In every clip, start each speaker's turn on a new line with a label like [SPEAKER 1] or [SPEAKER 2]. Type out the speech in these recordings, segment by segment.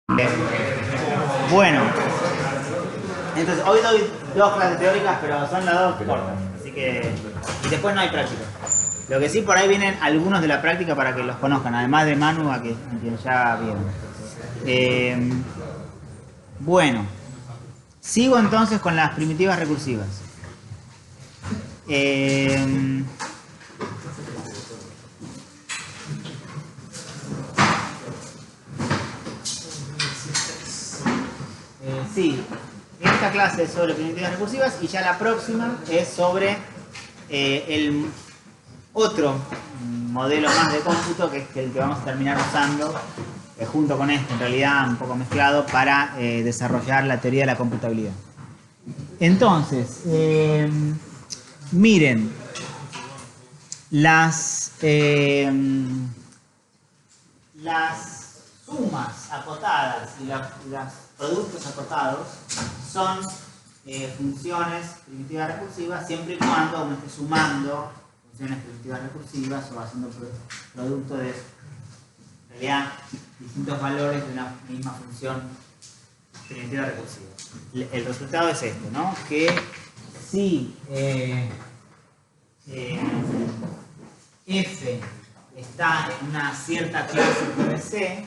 [SPEAKER 1] Bueno, entonces hoy doy dos clases teóricas, pero son las dos cortas, así que... Y después no hay práctica. Lo que sí, por ahí vienen algunos de la práctica para que los conozcan, además de Manu, a quien ya vieron. Bueno, sigo entonces con las primitivas recursivas. Sí, esta clase es sobre primitivas recursivas y ya la próxima es sobre el otro modelo más de cómputo, que es el que vamos a terminar usando junto con este, en realidad un poco mezclado, para desarrollar la teoría de la computabilidad. Entonces, miren, las sumas acotadas y los productos acotados son funciones primitivas recursivas siempre y cuando uno esté sumando funciones primitivas recursivas o haciendo producto de, en realidad, distintos valores de una misma función primitiva recursiva. El resultado es este, ¿no? Que si f está en una cierta clase PDC,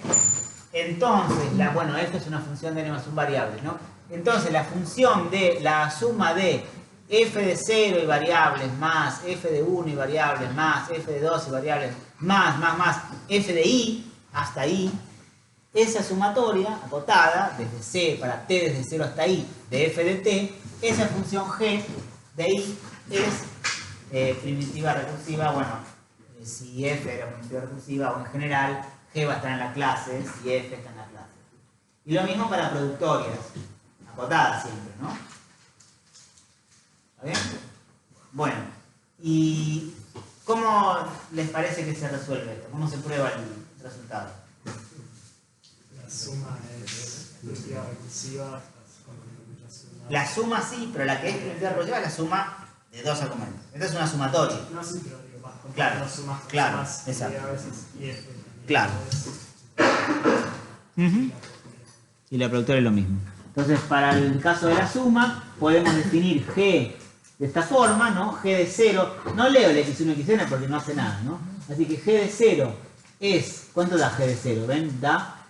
[SPEAKER 1] entonces, f es una función de n más 1 variables, ¿no? Entonces, la función de la suma de f de 0 y variables más f de 1 y variables más f de 2 y variables más f de i hasta i, esa sumatoria acotada desde c para t desde 0 hasta i de f de t, esa función g de i es primitiva recursiva. Bueno, si f era primitiva recursiva o en general g va a estar en la clase si f está en la clase. Y lo mismo para productorias, acotadas siempre, ¿no? ¿Está bien? Bueno, ¿y cómo les parece que se resuelve esto? ¿Cómo se prueba el resultado?
[SPEAKER 2] La suma es primitiva recursiva.
[SPEAKER 1] La suma sí, pero la que es primitiva recursiva es la suma de dos argumentos. Esta es una sumatoria.
[SPEAKER 2] No, sí, pero digo, vas con
[SPEAKER 1] claro,
[SPEAKER 2] las sumas,
[SPEAKER 1] claro,
[SPEAKER 2] sumas,
[SPEAKER 1] exacto.
[SPEAKER 2] a veces y f.
[SPEAKER 1] Claro. Y la productora es lo mismo. Entonces, para el caso de la suma, podemos definir g de esta forma, ¿no? G de 0. No leo el x1 y xn porque no hace nada, ¿no? Así que g de 0 es... ¿Cuánto da g de 0? ¿Ven? Da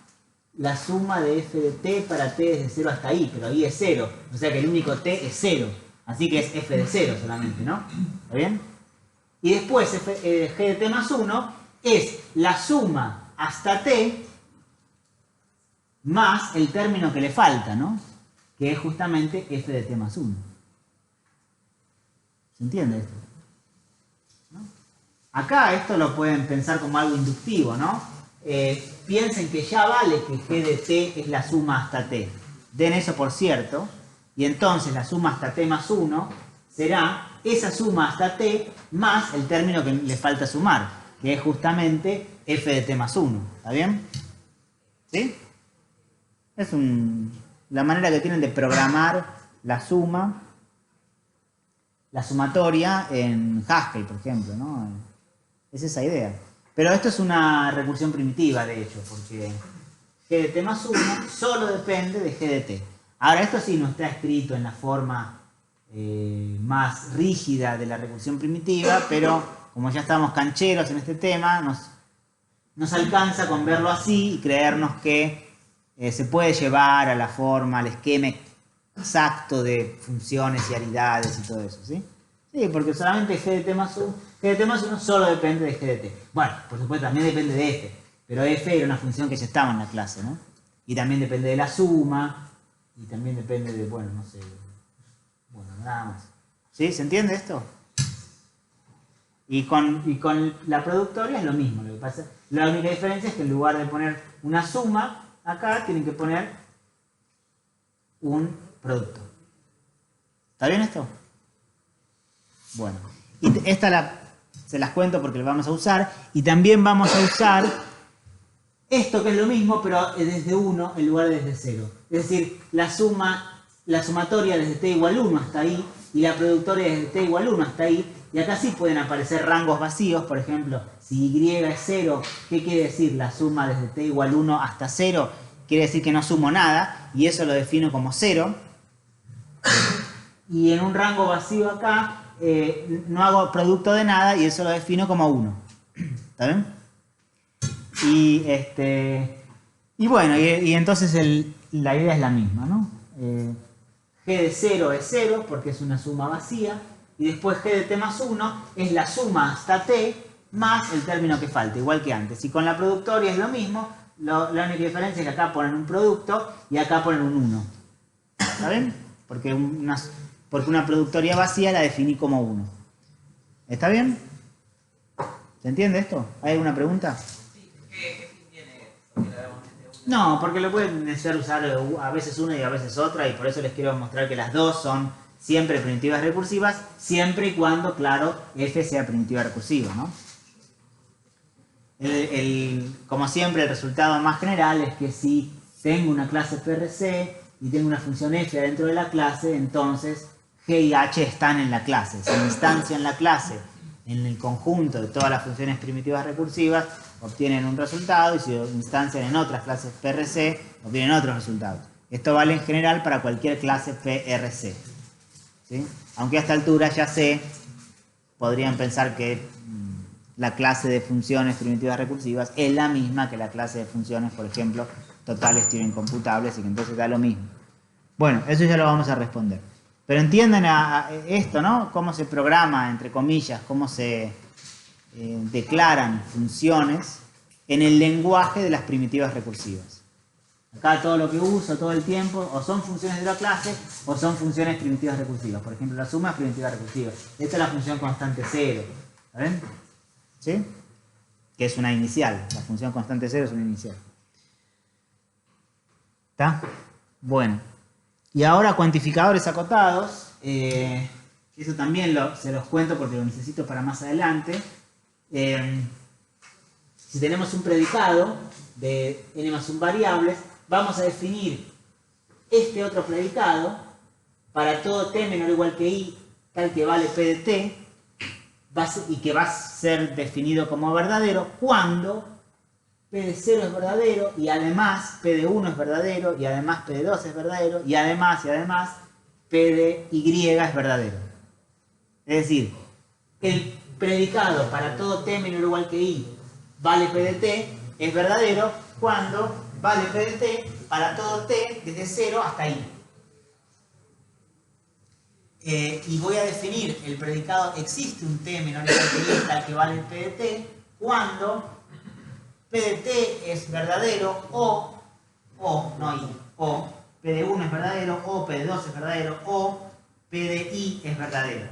[SPEAKER 1] la suma de f de t para t desde 0 hasta i, pero i es 0. O sea que el único t es 0. Así que es f de 0 solamente, ¿no? ¿Está bien? Y después g de t más 1 es la suma hasta t más el término que le falta, ¿no? Que es justamente f de t más 1. ¿Se entiende esto? ¿No? Acá esto lo pueden pensar como algo inductivo, ¿no? Piensen que ya vale que g de t es la suma hasta t. Den eso por cierto. Y entonces la suma hasta t más 1 será esa suma hasta t más el término que le falta sumar, que es justamente f de t más 1. ¿Está bien? ¿Sí? Es la manera que tienen de programar la suma, la sumatoria en Haskell, por ejemplo, ¿no? Es esa idea. Pero esto es una recursión primitiva, de hecho, porque g de t más 1 solo depende de g de t. Ahora, esto sí no está escrito en la forma más rígida de la recursión primitiva, pero como ya estamos cancheros en este tema, nos alcanza con verlo así y creernos que se puede llevar a la forma, al esquema exacto de funciones y aridades y todo eso, ¿sí? Sí, porque solamente g de t más 1 solo depende de g de t. Bueno, por supuesto también depende de f, pero f era una función que ya estaba en la clase, ¿no? Y también depende de la suma, y también depende de, bueno, no sé, bueno, nada más. ¿Sí? ¿Se entiende esto? Y con la productoria es lo mismo. Lo que pasa, la única diferencia es que en lugar de poner una suma, acá tienen que poner un producto. ¿Está bien esto? Bueno, y esta se las cuento porque la vamos a usar. Y también vamos a usar esto que es lo mismo, pero desde 1 en lugar de desde 0. Es decir, la sumatoria desde t igual 1 hasta i y la productoria desde t igual 1 hasta i. Y acá sí pueden aparecer rangos vacíos, por ejemplo, si y es 0, ¿qué quiere decir la suma desde t igual 1 hasta 0? quiere decir que no sumo nada, y eso lo defino como 0. Y en un rango vacío acá, no hago producto de nada, y eso lo defino como 1. ¿Está bien? Y bueno, y entonces la idea es la misma, ¿no? G de 0 es 0 porque es una suma vacía, y después G de t más 1 es la suma hasta t más el término que falta, igual que antes. Y con la productoria es lo mismo, la única diferencia es que acá ponen un producto y acá ponen un 1. ¿Está bien? Porque una productoria vacía la definí como 1. ¿Está bien? ¿Se entiende esto? ¿Hay alguna pregunta?
[SPEAKER 3] ¿Qué fin tiene eso?
[SPEAKER 1] No, porque lo pueden necesitar usar a veces una y a veces otra, y por eso les quiero mostrar que las dos son siempre primitivas recursivas, siempre y cuando, claro, f sea primitiva recursiva, ¿no? Como siempre, el resultado más general es que si tengo una clase PRC y tengo una función f dentro de la clase, entonces g y h están en la clase. Si instancian la clase en el conjunto de todas las funciones primitivas recursivas, obtienen un resultado, y si lo instancian en otras clases PRC, obtienen otros resultados. Esto vale en general para cualquier clase PRC. ¿Sí? Aunque a esta altura ya sé, podrían pensar que la clase de funciones primitivas recursivas es la misma que la clase de funciones, por ejemplo, totales Turing computables, y que entonces da lo mismo. Bueno, eso ya lo vamos a responder. Pero entiendan esto, ¿no? Cómo se programa, entre comillas, cómo se declaran funciones en el lenguaje de las primitivas recursivas. Acá todo lo que uso todo el tiempo o son funciones de la clase o son funciones primitivas recursivas. Por ejemplo, la suma es primitiva recursiva. Esta es la función constante 0. ¿Saben? ¿Sí? Que es una inicial. La función constante 0 es una inicial. ¿Está? Bueno. Y ahora cuantificadores acotados. Eso también se los cuento porque lo necesito para más adelante. Si tenemos un predicado de n más 1 variables, vamos a definir este otro predicado para todo t menor o igual que i, tal que vale p de t, y que va a ser definido como verdadero cuando p de 0 es verdadero, y además p de 1 es verdadero, y además p de 2 es verdadero, y además p de y es verdadero. Es decir, el predicado para todo t menor o igual que i vale p de t es verdadero cuando vale p de t para todo t desde 0 hasta i. Y voy a definir el predicado existe un t menor o igual que i tal que vale p de t cuando p de t es verdadero o p de 1 es verdadero, o p de 2 es verdadero, o p de i es verdadero.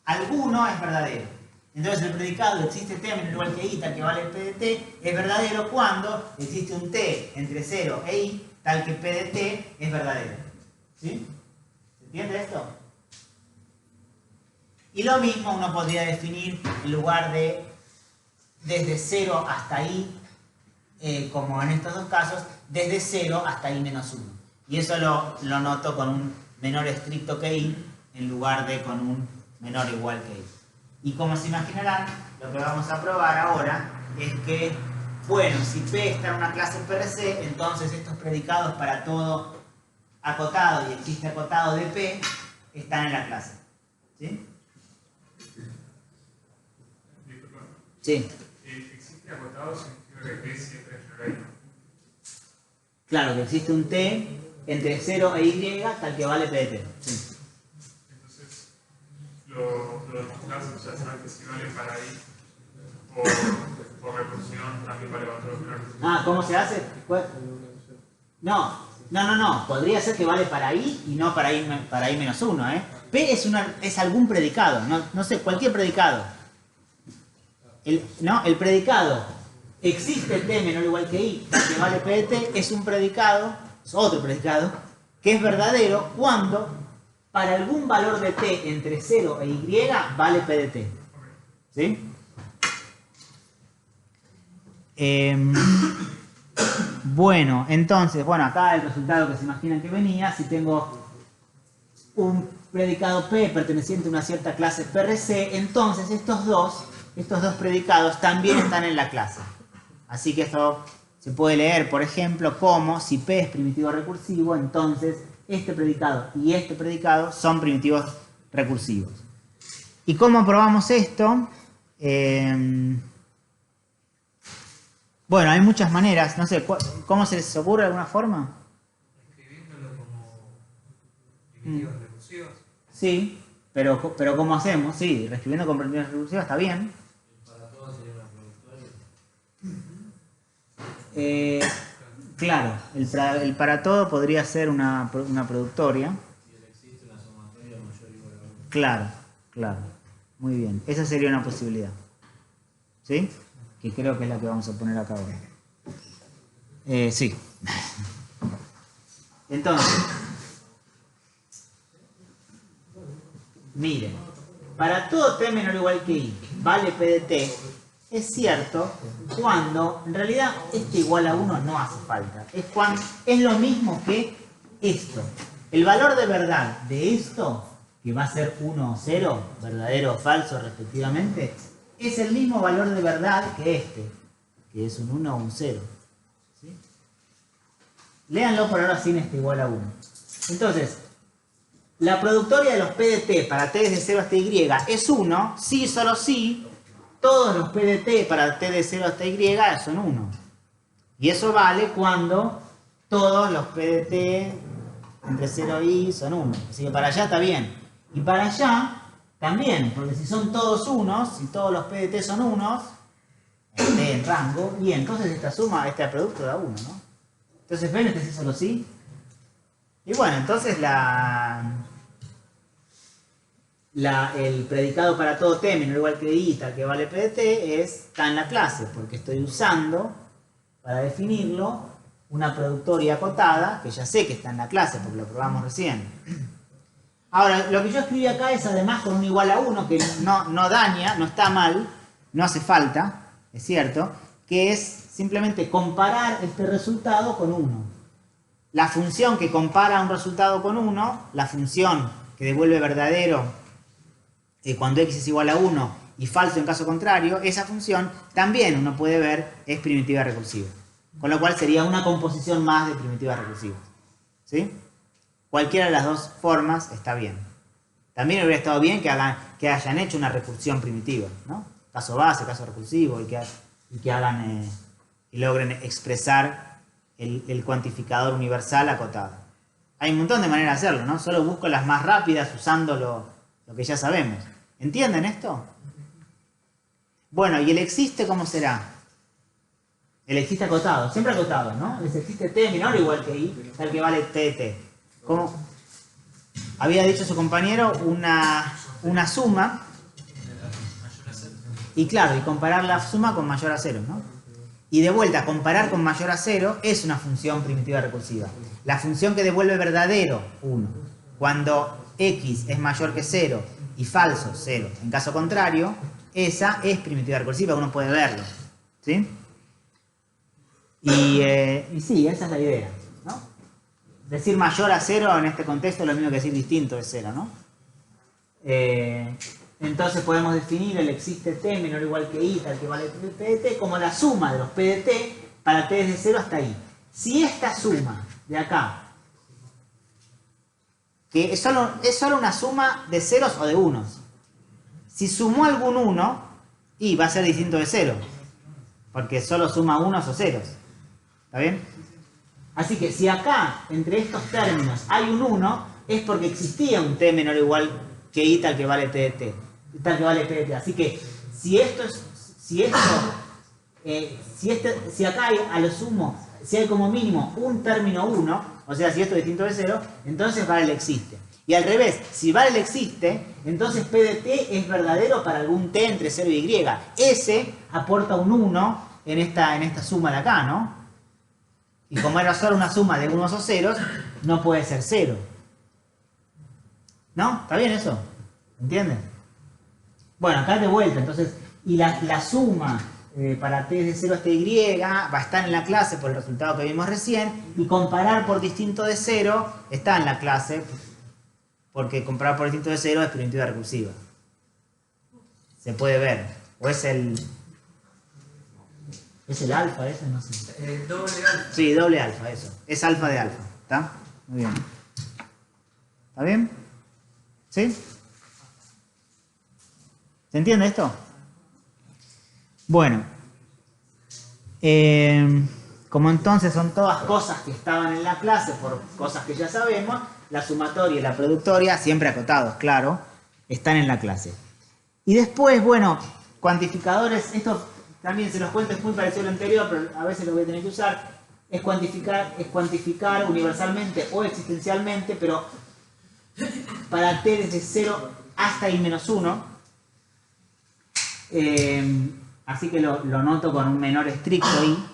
[SPEAKER 1] Alguno es verdadero. Entonces el predicado existe t menor o igual que i tal que vale p de t es verdadero cuando existe un t entre 0 e i tal que p de t es verdadero. ¿Sí? ¿Se entiende esto? Y lo mismo uno podría definir en lugar de desde 0 hasta i, como en estos dos casos, desde 0 hasta i menos 1. Y eso lo noto con un menor estricto que i en lugar de con un menor o igual que i. Y como se imaginarán, lo que vamos a probar ahora es que, bueno, si P está en una clase PRC, entonces estos predicados para todo acotado y existe acotado de P están en la clase. ¿Sí? Sí.
[SPEAKER 4] ¿Existe acotado significa que P siempre es menor a I?
[SPEAKER 1] Claro, que existe un T entre 0 e Y tal que vale P de T. Sí.
[SPEAKER 4] Lo demostrás, o sea, sabes que si vale para I por recursión también vale para otros menores.
[SPEAKER 1] Ah, ¿cómo se hace? No. Podría ser que vale para I y no para I menos 1, ¿eh? P es algún predicado, no sé, cualquier predicado. El predicado existe T menor o igual que I, que vale P de T, es un predicado, es otro predicado, que es verdadero cuando para algún valor de t entre 0 e y vale p de t. ¿Sí? Bueno, entonces, acá el resultado que se imaginan que venía, si tengo un predicado P perteneciente a una cierta clase PRC, entonces estos dos predicados también están en la clase. Así que esto se puede leer, por ejemplo, como si P es primitivo recursivo, entonces este predicado y este predicado son primitivos recursivos. ¿Y cómo probamos esto? Bueno, hay muchas maneras. No sé, ¿cómo se les ocurre alguna forma?
[SPEAKER 3] Escribiéndolo como primitivos recursivos.
[SPEAKER 1] Sí, pero ¿cómo hacemos? Sí, reescribiendo con primitivos recursivos está bien.
[SPEAKER 5] Para todos sería una productoria.
[SPEAKER 1] Claro, el para todo podría ser una productoria.
[SPEAKER 5] Si existe una sumatoria mayor o igual a 1.
[SPEAKER 1] Claro, claro. Muy bien. Esa sería una posibilidad. ¿Sí? Que creo que es la que vamos a poner acá ahora. Sí. Entonces, miren, para todo t menor o igual que i vale p de t, es cierto cuando en realidad este igual a 1 no hace falta. Es lo mismo que esto. El valor de verdad de esto, que va a ser 1 o 0, verdadero o falso respectivamente, es el mismo valor de verdad que este, que es un 1 o un 0. ¿Sí? Léanlo por ahora sin este igual a 1. Entonces, la productoria de los P de t para t desde 0 hasta y es 1, si y solo si todos los P de t para t de 0 hasta y son 1. Y eso vale cuando todos los P de t entre 0 y i son 1. Así que para allá está bien. Y para allá también, porque si son todos unos, si todos los P de t son unos, t en rango, y entonces esta suma, este producto da 1, ¿no? Entonces, ¿ven? Este sí solo sí. Y bueno, entonces el predicado para todo t menor o igual que i tal que vale p de t está en la clase, porque estoy usando, para definirlo, una productoria acotada, que ya sé que está en la clase, porque lo probamos recién. Ahora, lo que yo escribí acá es además con un igual a 1, que no daña, no está mal, no hace falta, es cierto, que es simplemente comparar este resultado con 1. La función que compara un resultado con 1, la función que devuelve verdadero cuando x es igual a 1 y falso en caso contrario, esa función también uno puede ver es primitiva recursiva. Con lo cual sería una composición más de primitivas recursivas. ¿Sí? Cualquiera de las dos formas está bien. También hubiera estado bien que hayan hecho una recursión primitiva, ¿no? Caso base, caso recursivo, y que hagan y logren expresar el cuantificador universal acotado. Hay un montón de maneras de hacerlo, ¿no? Solo busco las más rápidas usando lo que ya sabemos. ¿Entienden esto? Bueno, ¿y el existe cómo será? El existe acotado, siempre acotado, ¿no? El existe t menor o igual que i, tal que vale t de t. Como había dicho su compañero, una suma. Y claro, y comparar la suma con mayor a 0, ¿no? Y de vuelta, comparar con mayor a 0 es una función primitiva recursiva. La función que devuelve verdadero, 1. Cuando x es mayor que 0 y falso, 0. En caso contrario, esa es primitiva recursiva, uno puede verlo. ¿Sí? Y sí, esa es la idea, ¿no? Decir mayor a 0 en este contexto es lo mismo que decir distinto de 0, ¿no? Entonces podemos definir el existe t menor o igual que i tal que vale p de t como la suma de los p de t para t desde 0 hasta i. Si esta suma de acá, que es solo una suma de ceros o de unos, si sumó algún 1, i va a ser distinto de 0, porque solo suma unos o ceros. ¿Está bien? Así que si acá, entre estos términos, hay un 1, es porque existía un t menor o igual que i tal que vale t de t. Tal que vale p de t. Así que si acá hay a lo sumo, si hay como mínimo un término 1, o sea, si esto es distinto de 0, entonces vale el existe. Y al revés, si vale el existe, entonces p de t es verdadero para algún t entre 0 y y. Ese aporta un 1 en esta suma de acá, ¿no? Y como era solo una suma de unos o ceros, no puede ser 0. ¿No? ¿Está bien eso? ¿Entienden? Bueno, acá de vuelta, entonces, y la suma para t de 0 hasta y va a estar en la clase por el resultado que vimos recién, y comparar por distinto de 0 está en la clase, porque comparar por distinto de 0 es primitiva recursiva. Se puede ver. O es ¿Es el alfa ese? No sé.
[SPEAKER 3] Doble alfa.
[SPEAKER 1] Sí, doble alfa, eso. Es alfa de alfa. ¿Está? Muy bien. ¿Está bien? ¿Sí? ¿Se entiende esto? Bueno. Como entonces son todas cosas que estaban en la clase por cosas que ya sabemos, la sumatoria y la productoria, siempre acotados, claro, están en la clase. Y después, bueno, cuantificadores, esto también se los cuento, es muy parecido a lo anterior, pero a veces lo voy a tener que usar, es cuantificar universalmente o existencialmente, pero para t desde 0 hasta i-1. Así que lo noto con un menor estricto i.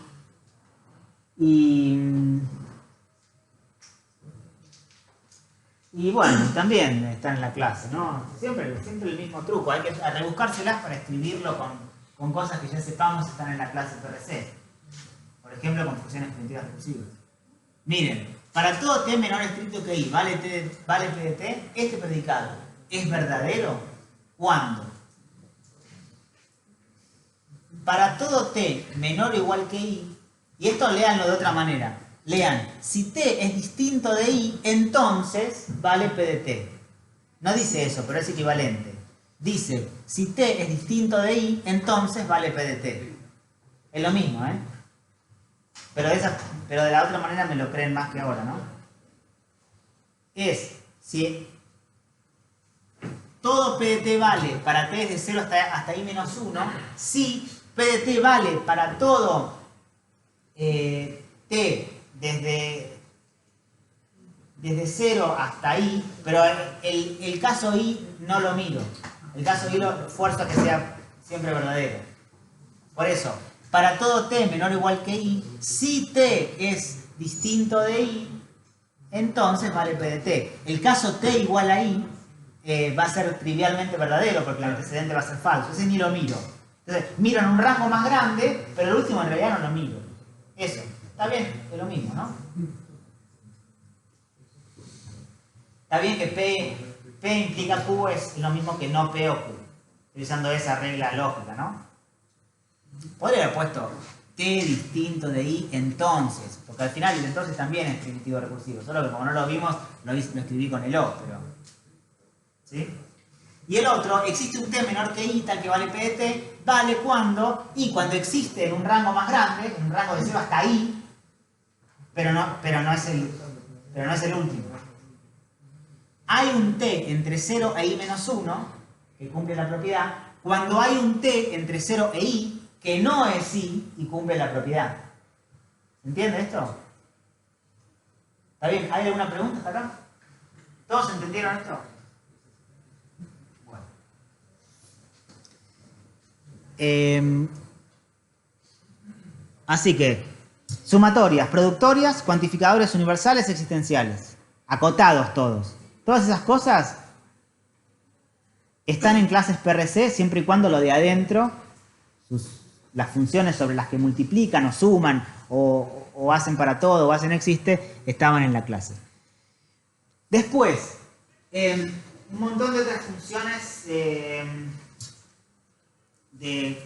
[SPEAKER 1] Y bueno, también está en la clase, ¿no? Siempre el mismo truco, hay que rebuscárselas para escribirlo con cosas que ya sepamos están en la clase PRC. Por ejemplo, con funciones primitivas recursivas. Miren, para todo t menor estricto que i vale p de t, este predicado es verdadero cuando para todo t menor o igual que i, y esto léanlo de otra manera, lean, si t es distinto de i, entonces vale p de t. No dice eso, pero es equivalente. Dice, si t es distinto de i, entonces vale p de t. Es lo mismo, ¿eh? Pero de la otra manera me lo creen más que ahora, ¿no? Es, si todo p de t vale para t desde 0 hasta i-1, si p de t vale para todo t desde 0 hasta i, pero el caso i no lo miro. El caso i lo esfuerzo a que sea siempre verdadero. Por eso, para todo t menor o igual que i, si t es distinto de i, entonces vale p de t. El caso t igual a i va a ser trivialmente verdadero porque el antecedente va a ser falso. Ese ni lo miro. Entonces, miro en un rango más grande, pero el último en realidad no lo miro. Eso. Está bien, es lo mismo, ¿no? Está bien que P implica Q es lo mismo que no P o Q. Utilizando esa regla lógica, ¿no? Podría haber puesto T distinto de I entonces. Porque al final el entonces también es primitivo recursivo. Solo que como no lo vimos, lo escribí con el O, pero... ¿sí? Y el otro, existe un t menor que i, tal que vale p de t, vale cuando existe en un rango más grande, en un rango de 0 hasta i, pero no es el último. Hay un t entre 0 e i-1 que cumple la propiedad, cuando hay un t entre 0 e i que no es i y cumple la propiedad. ¿Entiende esto? ¿Está bien? ¿Hay alguna pregunta hasta acá? ¿Todos entendieron esto? Así que, sumatorias, productorias, cuantificadores universales, existenciales. Acotados todos. Todas esas cosas están en clases PRC siempre y cuando lo de adentro, las funciones sobre las que multiplican o suman o hacen para todo o hacen existe, estaban en la clase. Después, un montón de otras funciones de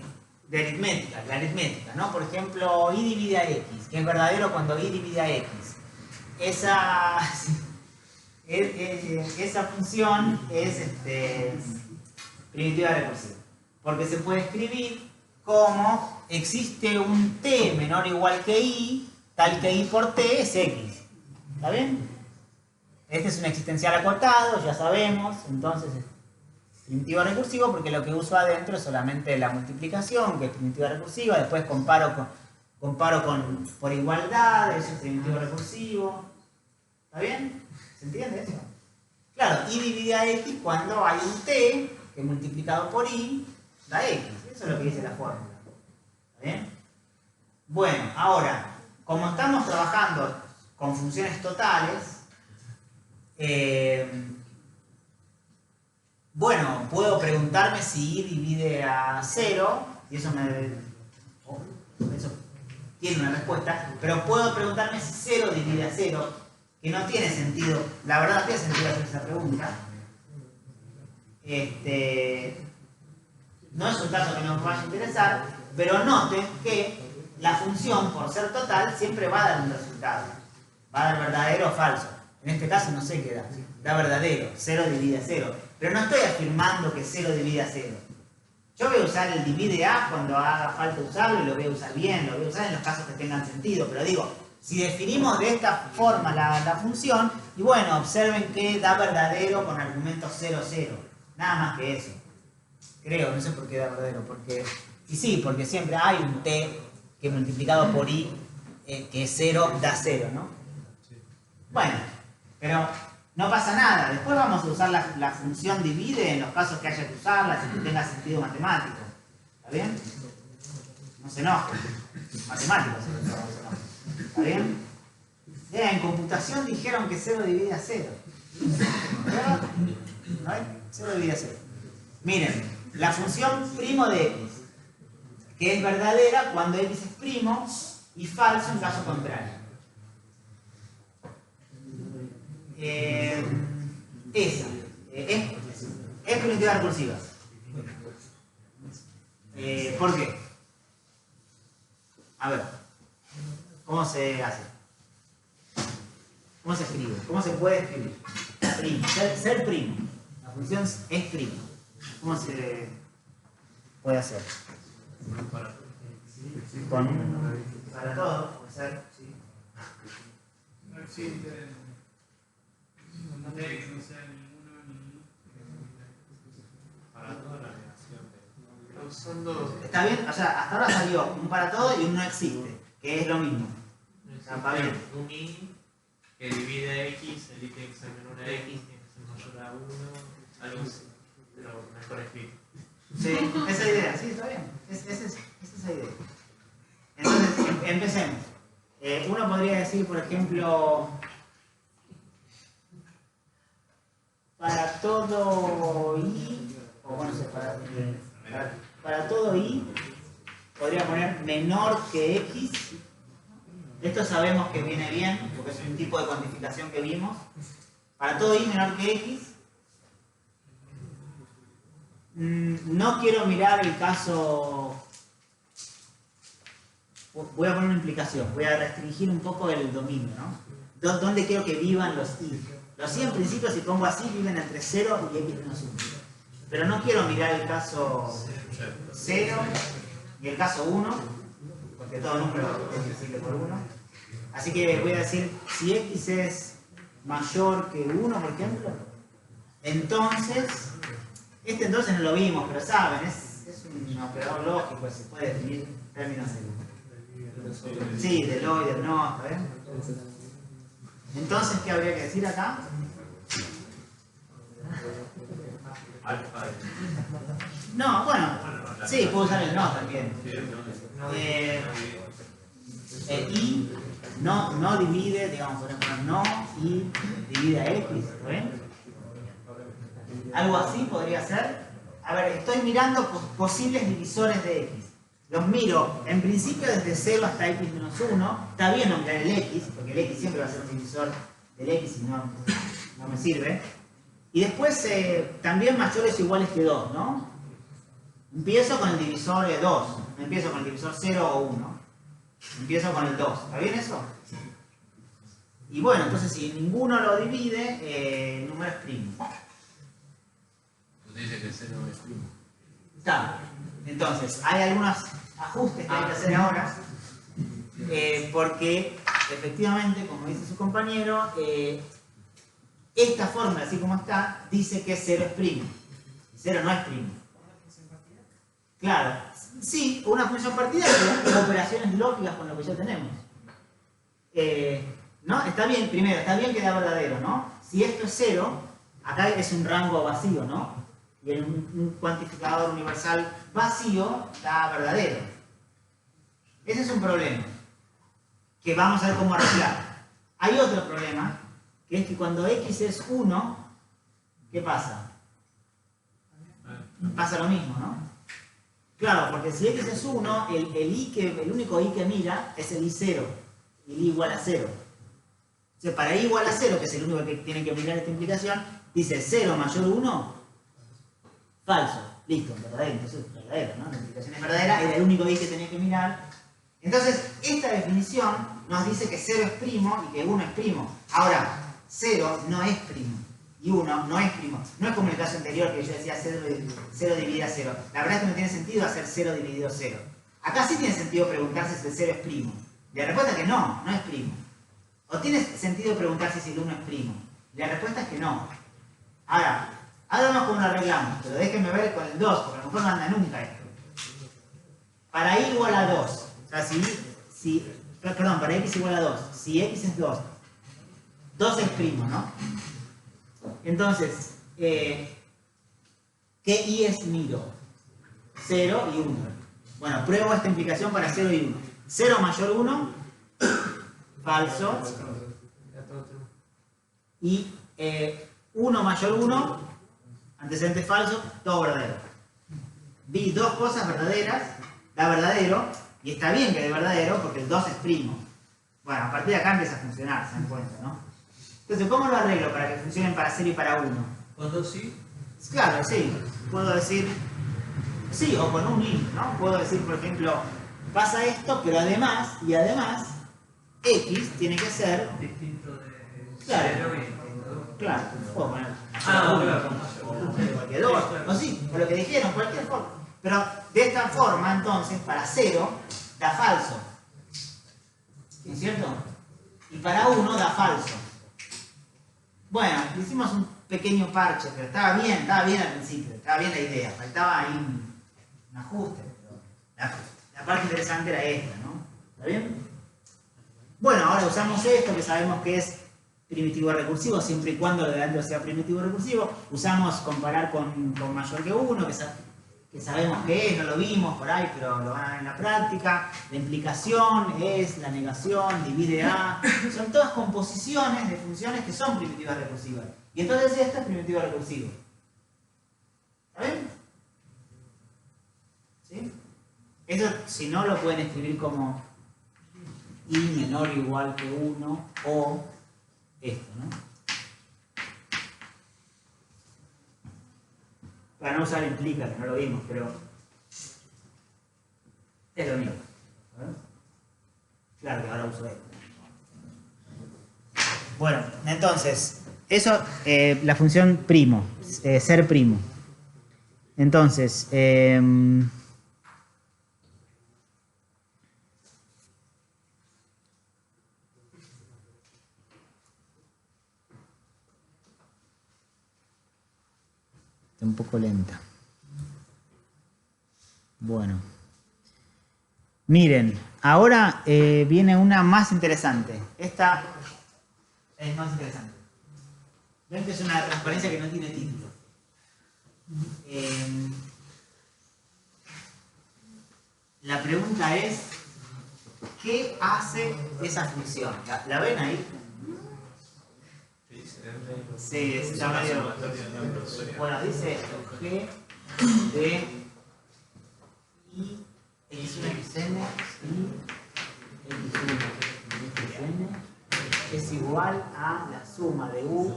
[SPEAKER 1] aritmética, la aritmética, ¿no? Por ejemplo, i divide a x, que es verdadero cuando i divide a x. Esa función es primitiva recursiva, porque se puede escribir como existe un t menor o igual que i, tal que i por t es x. ¿Está bien? Este es un existencial acotado, ya sabemos, entonces primitivo recursivo porque lo que uso adentro es solamente la multiplicación, que es primitiva recursiva, después comparo por igualdad, eso es primitivo recursivo. ¿Está bien? ¿Se entiende eso? Claro, i divide a x cuando hay un t que multiplicado por i da x. Eso es lo que dice la fórmula. ¿Está bien? Bueno, ahora, como estamos trabajando con funciones totales, bueno, puedo preguntarme si i divide a 0, y eso tiene una respuesta, pero puedo preguntarme si 0 divide a 0, que no tiene sentido, la verdad no tiene sentido hacer esa pregunta. No es un caso que nos vaya a interesar, pero noten que la función, por ser total, siempre va a dar un resultado. Va a dar verdadero o falso. En este caso no sé qué da. Da verdadero, 0 divide a 0. Pero no estoy afirmando que 0 divide a 0. Yo voy a usar el divide a cuando haga falta usarlo y lo voy a usar bien, lo voy a usar en los casos que tengan sentido. Pero digo, si definimos de esta forma la función, y bueno, observen que da verdadero con argumento 0, 0. Nada más que eso. Creo, no sé por qué da verdadero. Porque, y sí, porque siempre hay un t que multiplicado por i, que es 0, da 0, ¿no? Bueno, pero no pasa nada. Después vamos a usar la función divide en los casos que haya que usarla, si que tenga sentido matemático. ¿Está bien? No se enojen. Matemáticos, ¿está bien? En computación dijeron que 0 divide a 0. ¿Verdad? ¿No hay? 0 divide a 0. Miren, la función primo de x, que es verdadera cuando x es primo y falso en caso contrario. Esa es primitiva recursiva. ¿Por qué? A ver, ¿cómo se hace? ¿Cómo se escribe? ¿Cómo se puede escribir? Primo. Ser primo. La función es primo. ¿Cómo se puede hacer? Con para todo, puede ser, sí.
[SPEAKER 4] No existe no sea ninguno ni
[SPEAKER 5] Para toda la negación de...
[SPEAKER 4] usando
[SPEAKER 1] ¿Está bien? O sea, hasta ahora salió un para todo y un no existe, que es lo mismo. Va bien.
[SPEAKER 5] Un i que divide x, el i tiene que ser menor a x, tiene que ser mayor a 1, algo así, pero mejor escrito.
[SPEAKER 1] Sí, esa idea, sí, está bien. Es esa idea. Entonces, empecemos. Uno podría decir, por ejemplo, para todo i, o bueno, para todo i, podría poner menor que x. Esto sabemos que viene bien, porque es un tipo de cuantificación que vimos. Para todo i menor que x, no quiero mirar el caso. Voy a poner una implicación, voy a restringir un poco el dominio, ¿no? ¿Dónde quiero que vivan los i? Los i en principio, si pongo así, viven entre 0 y x menos 1. Pero no quiero mirar el caso 0 y el caso 1, porque todo número es divisible por 1. Así que voy a decir, si x es mayor que 1, por ejemplo, entonces, entonces no lo vimos, pero saben, es un operador lógico, se puede definir en términos de... Sí, del o y del no, ¿está bien? Entonces, ¿qué habría que decir acá?
[SPEAKER 5] Alfa.
[SPEAKER 1] No, bueno, sí, puedo usar el no también. Y no divide, digamos, por ejemplo, no y divide a x, ¿está bien? Algo así podría ser. A ver, estoy mirando posibles divisores de x. Los miro, en principio, desde 0 hasta x menos 1. Está bien nombrar el x, porque el x siempre va a ser un divisor del x y no me sirve. Y después, también mayores o iguales que 2, ¿no? Empiezo con el divisor 2. No empiezo con el divisor 0 o 1. Empiezo con el 2. ¿Está bien eso? Y bueno, entonces si ninguno lo divide, el número es primo.
[SPEAKER 5] Usted dice que 0 es primo.
[SPEAKER 1] Está. Entonces, hay algunos ajustes que hay que hacer ahora, porque efectivamente, como dice su compañero, esta fórmula, así como está, dice que 0 es primo. 0 no es primo. Claro, sí, una función partidaria con operaciones lógicas con lo que ya tenemos. ¿No? Está bien, primero, está bien que da verdadero, ¿no? Si esto es 0, acá es un rango vacío, ¿no? Y en un cuantificador universal vacío da verdadero. Ese es un problema que vamos a ver cómo arreglar. Hay otro problema, que es que cuando x es 1, ¿qué pasa? Pasa lo mismo, ¿no? Claro, porque si x es 1, el único i que mira es el i0, y el i igual a 0. O sea, para i igual a 0, que es el único que tiene que mirar esta implicación, dice 0 mayor 1, falso. Listo, verdadero. Entonces, verdadero, ¿no? La implicación es verdadera, era el único i que tenía que mirar. Entonces, esta definición nos dice que 0 es primo y que 1 es primo. Ahora, 0 no es primo y 1 no es primo. No es como en el caso anterior que yo decía 0 dividido a 0. La verdad es que no tiene sentido hacer 0 dividido a 0. Acá sí tiene sentido preguntarse si el 0 es primo. Y la respuesta es que no, no es primo. O tiene sentido preguntarse si el 1 es primo. Y la respuesta es que no. Ahora vemos cómo lo arreglamos, pero déjenme ver con el 2, porque a lo mejor no anda nunca esto. Para y igual a 2, o sea, perdón, para x igual a 2, si x es 2, 2 es primo, ¿no? Entonces, ¿qué y es miro? 0 y 1. Bueno, pruebo esta implicación para 0 y 1. 0 mayor 1, falso. Y 1 mayor 1, antecedente falso, todo verdadero. Vi dos cosas verdaderas, da verdadero, y está bien que dé verdadero porque el 2 es primo. Bueno, a partir de acá empieza a funcionar, se dan cuenta, ¿no? Entonces, ¿cómo lo arreglo para que funcionen para 0 y para 1?
[SPEAKER 5] ¿Con dos sí?
[SPEAKER 1] Claro, sí. Puedo decir sí, o con un y, ¿no? Puedo decir, por ejemplo, pasa esto, pero además, x tiene que ser
[SPEAKER 3] Distinto de
[SPEAKER 1] Claro.
[SPEAKER 3] 0 y distinto de 1.
[SPEAKER 1] claro, puedo poner
[SPEAKER 5] Claro.
[SPEAKER 1] cualquier 2, o sí, o lo que dijeron, cualquier forma. Pero de esta forma, entonces, para 0 da falso. ¿No es cierto? Y para 1 da falso. Bueno, hicimos un pequeño parche, pero estaba bien al principio, estaba bien la idea, faltaba ahí un ajuste. Pero la parte interesante era esta, ¿no? ¿Está bien? Bueno, ahora usamos esto que sabemos que es primitivo recursivo, siempre y cuando lo de adentro sea primitivo recursivo. Usamos comparar con mayor que 1, que sabemos que es, no lo vimos por ahí, pero lo van a ver en la práctica. La implicación es la negación, divide a. Son todas composiciones de funciones que son primitivas recursivas. Y entonces esto es primitivo recursivo. ¿Está bien? ¿Sí? Eso, si no, lo pueden escribir como y menor o igual que 1 o esto, ¿no? Para no usar implica, que no lo vimos, pero es lo mismo. Claro que ahora uso esto. Bueno, entonces, eso, la función primo, ser primo. Entonces, está un poco lenta. Bueno. Miren, ahora viene una más interesante. Esta es más interesante. Ven que es una transparencia que no tiene título. La pregunta es, ¿qué hace esa función? ¿La ven ahí? Sí, está medio... Bueno, dice esto, G de I x1 xn y x1 xn es igual a la suma de u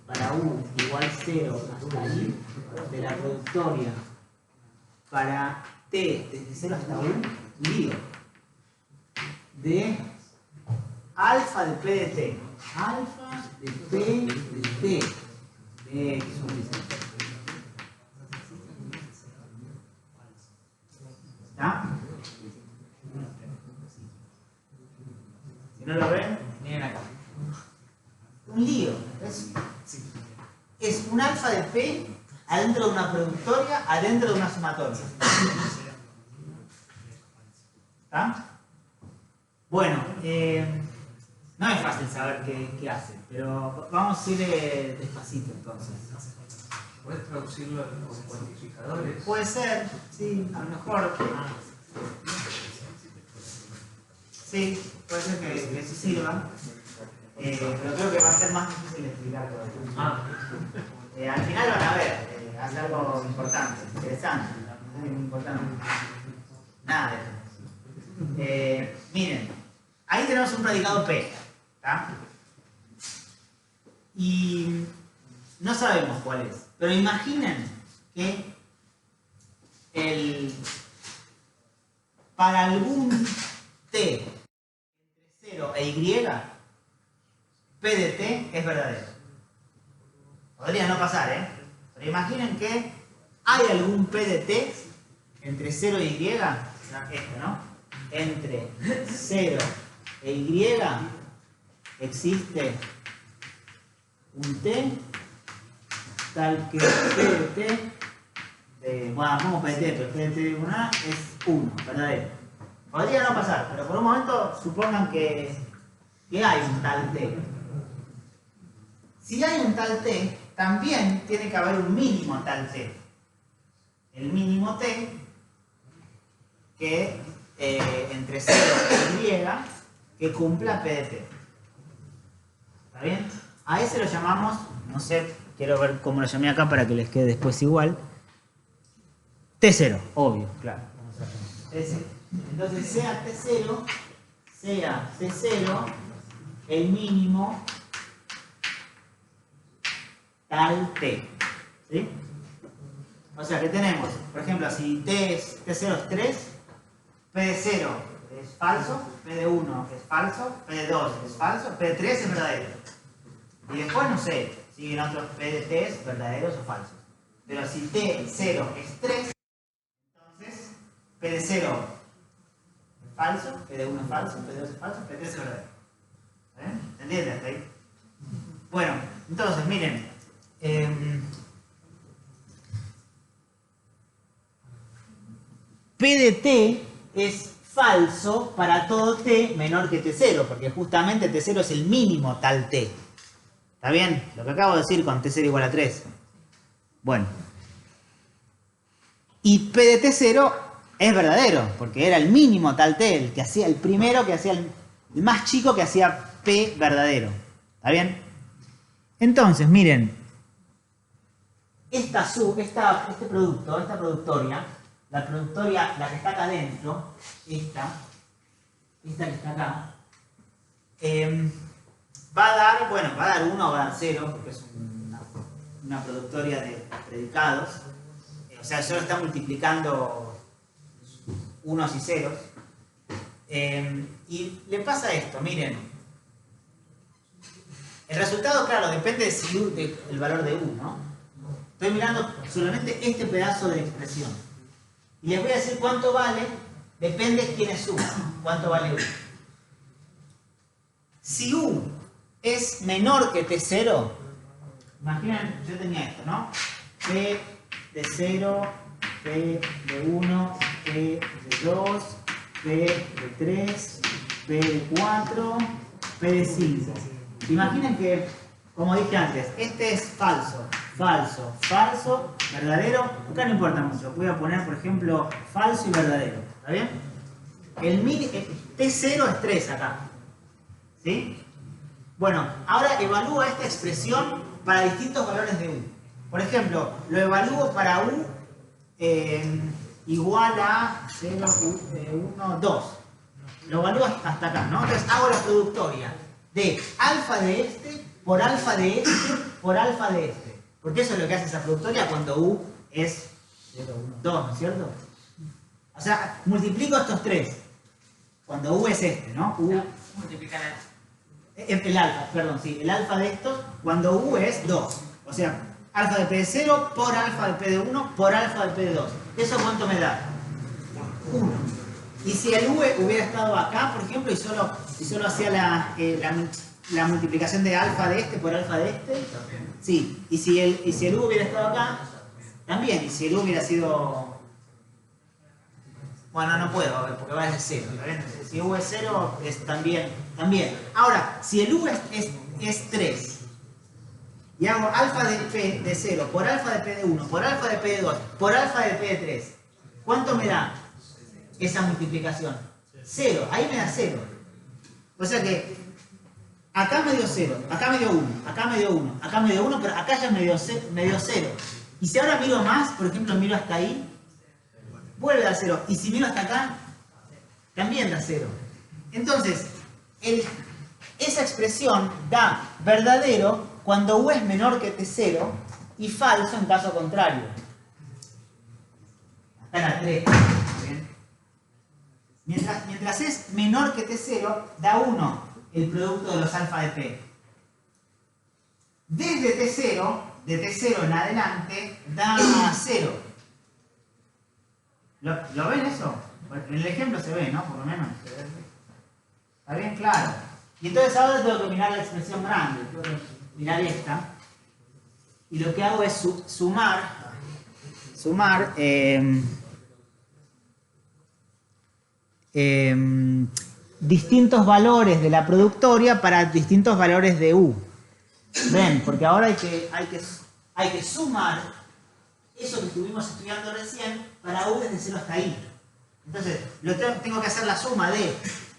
[SPEAKER 1] para u igual 0 hasta i de la productoria para t desde 0 hasta u lío de alfa de p de t. Alfa de p de t de x. ¿Está? Si no lo ven, miren acá. Un lío. Es un alfa de p adentro de una productoria, adentro de una sumatoria. ¿Está? Bueno, no es fácil saber qué hace, pero vamos a ir despacito entonces.
[SPEAKER 3] ¿Puedes traducirlo con cuantificadores?
[SPEAKER 1] Puede ser, sí, a lo mejor. Sí, puede ser que eso sirva. Pero creo que va a ser más difícil explicar todo esto. Al final van a ver, hace algo importante, interesante, muy importante. Nada de eso. Miren, ahí tenemos un predicado P, ¿tá? Y no sabemos cuál es, pero imaginen que para algún t entre 0 e y, P de t es verdadero. Podría no pasar, ¿eh? Pero imaginen que hay algún P de t entre 0 e y, esto, ¿no? Entre 0 e y existe un t tal que P de t, bueno, como P de t, pero P de t de 1A es 1, verdadero. Podría no pasar, pero por un momento supongan que hay un tal t. Si hay un tal t, también tiene que haber un mínimo tal t. El mínimo t que entre 0 e y que cumpla P de t. ¿Está bien? A ese lo llamamos, no sé, quiero ver cómo lo llamé acá para que les quede después igual. T0, obvio, claro. T0. Entonces, sea T0, sea T0, el mínimo tal T. ¿Sí? O sea que tenemos, por ejemplo, si T0 es 3, P de 0 es falso, P de 1 es falso, P de 2 es falso, P de 3 es verdadero. Y después, no sé, siguen otros P de T verdaderos o falsos. Pero si T0 es 3, entonces P de 0 es falso, P de 1 es falso, P de 2 es falso, P de 3 es verdadero. ¿Se entiende hasta ahí? Bueno, entonces, miren. P de t es falso para todo t menor que t0, porque justamente t0 es el mínimo tal t. ¿Está bien? Lo que acabo de decir con t0 igual a 3. Bueno. Y P de t0 es verdadero, porque era el mínimo tal t, el que hacía el primero, que hacía el más chico que hacía P verdadero. ¿Está bien? Entonces, miren, este producto, esta productoria, la productoria, la que está acá adentro, esta que está acá, va a dar 1 o va a dar 0, porque es una productoria de predicados. O sea, solo está multiplicando unos y ceros. Y le pasa esto, miren. El resultado, claro, depende del valor de U, ¿no? Estoy mirando solamente este pedazo de la expresión. Y les voy a decir cuánto vale, depende de quién es U, cuánto vale U. Si U es menor que T0, imaginen, yo tenía esto, ¿no? P de 0, P de 1, P de 2, P de 3, P de 4, P de 5. Imaginen que, como dije antes, este es falso, falso, falso, verdadero. Acá no importa mucho. Voy a poner, por ejemplo, falso y verdadero. ¿Está bien? El T0 es 3 acá. ¿Sí? Bueno, ahora evalúa esta expresión para distintos valores de U. Por ejemplo, lo evalúo para U igual a 0, 1, 2. Lo evalúo hasta acá, ¿no? Entonces hago la productoria de alfa de este por alfa de este por alfa de este. Porque eso es lo que hace esa productoria cuando U es 0, 1, 2, ¿no es cierto? O sea, multiplico estos tres. Cuando U es este, ¿no? U
[SPEAKER 5] Multiplicar
[SPEAKER 1] el alfa, perdón, sí, el alfa de estos, cuando U es 2. O sea, alfa de P de 0 por alfa de P de 1 por alfa de P de 2. ¿Eso cuánto me da? 1. Y si el U hubiera estado acá, por ejemplo, y solo hacía la multiplicación de alfa de este por alfa de este, sí. Y si el U hubiera estado acá, también. Y si el U hubiera sido... Bueno, no puedo, porque va a ser 0. Si U es 0, es también. Ahora, si el U es 3, y hago alfa de P de 0 por alfa de P de 1 por alfa de P de 2 por alfa de P de 3, ¿cuánto me da esa multiplicación? 0, ahí me da 0. O sea que acá me dio 0, acá me dio 1, acá me dio 1, acá me dio 1, pero acá ya me dio 0. Y si ahora miro más, por ejemplo, miro hasta ahí, vuelve a dar 0. Y si miro hasta acá, también da 0. Entonces, esa expresión da verdadero cuando U es menor que T0 y falso en caso contrario. Acá en la 3. ¿Bien? Mientras es menor que T0, da 1 el producto de los alfa de P. Desde T0, de T0 en adelante, da 0. ¿Lo ven eso? En el ejemplo se ve, ¿no? Por lo menos. ¿Está bien? Claro. Y entonces ahora tengo que mirar la expresión grande. Tengo que mirar esta. Y lo que hago es sumar distintos valores de la productoria para distintos valores de U. ¿Ven? Porque ahora hay que sumar eso que estuvimos estudiando recién para U desde 0 hasta I. Entonces, tengo que hacer la suma de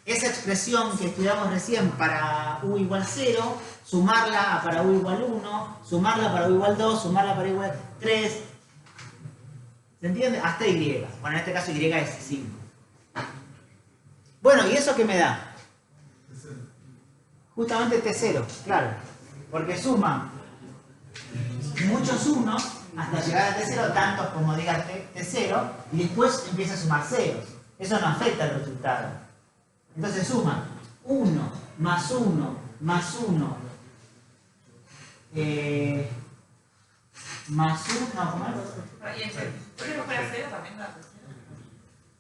[SPEAKER 1] esa expresión que estudiamos recién para U igual 0, sumarla para U igual 1, sumarla para U igual 2, sumarla para U igual 3. ¿Se entiende? Hasta Y. Bueno, en este caso Y es 5. Bueno, ¿y eso qué me da? Justamente T0, claro. Porque suma muchos unos hasta llegar a T0, tantos como diga T0, y después empieza a sumar ceros. Eso no afecta al resultado. Entonces suma 1 más 1 más 1 más 1, no, ¿cómo es?
[SPEAKER 6] Y el primero fuera 0 también da tercero.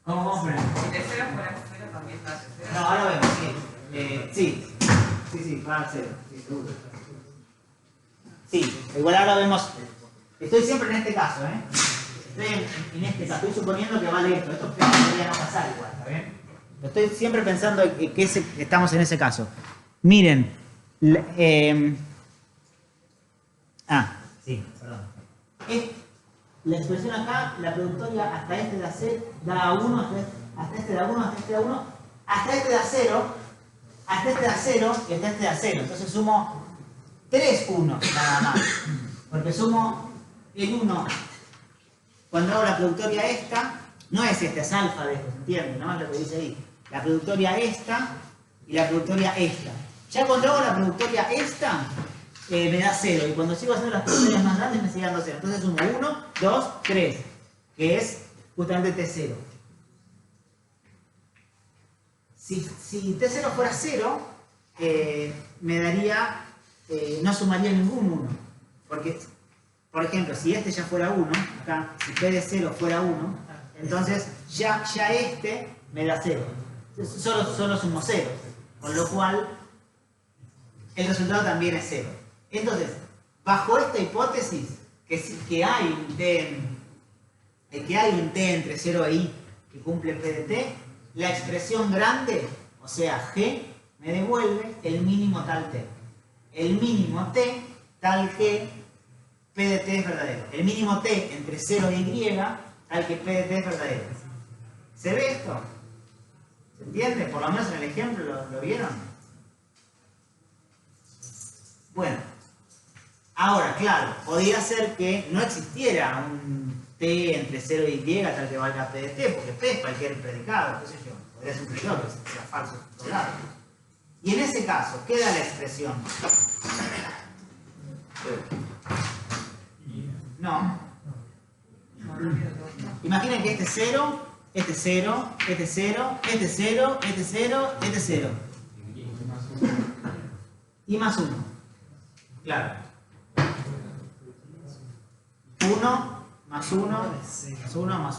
[SPEAKER 1] ¿Cómo poner?
[SPEAKER 6] Si tercero fuera 0 también da tercero.
[SPEAKER 1] No, ahora vemos, sí. Sí, va a 0, sí, seguro. Sí, igual ahora vemos. Estoy siempre en este caso, ¿eh? Estoy en este caso, estoy suponiendo que vale esto. Esto podría no pasar igual, ¿está bien? Estoy siempre pensando que estamos en ese caso. Miren. Sí, perdón. La expresión acá, la productoria hasta este da 0, da 1, hasta este da 1, hasta este da 1, hasta este da 0, hasta este da 0 y hasta este da 0. Entonces sumo 3 1 nada más. Porque sumo el 1. Cuando hago la productoria esta, no es esta, es alfa de esto, ¿se entiende? ¿No? Es lo que dice ahí. La productoria esta y la productoria esta. Ya cuando hago la productoria esta, me da 0. Y cuando sigo haciendo las productorias más grandes me sigue dando 0. Entonces sumo 1, 2, 3. Que es justamente T0. Si T0 fuera 0, me daría, no sumaría ningún 1. Porque, por ejemplo, si este ya fuera 1, acá, si P de 0 fuera 1, entonces ya este me da 0. Solo sumo 0. Con lo cual, el resultado también es 0. Entonces, bajo esta hipótesis, que hay un T entre 0 e I que cumple P de T, la expresión grande, o sea, G, me devuelve el mínimo tal T. El mínimo T tal que P de T es verdadero. El mínimo T entre 0 e Y tal que P de T es verdadero. ¿Se ve esto? ¿Se entiende? Por lo menos en el ejemplo, ¿lo vieron? Bueno. Ahora, claro, podría ser que no existiera un T entre 0 y Y tal que valga P de T, porque P es cualquier predicado, qué sé yo. Podría ser un predicado que sea falso doblado. Y en ese caso, ¿qué da la expresión? No. Imaginen que este es 0, este es 0, este es 0, este es 0, este es 0, este es 0. Y más 1. Claro. 1 más 1 más 1 más 1.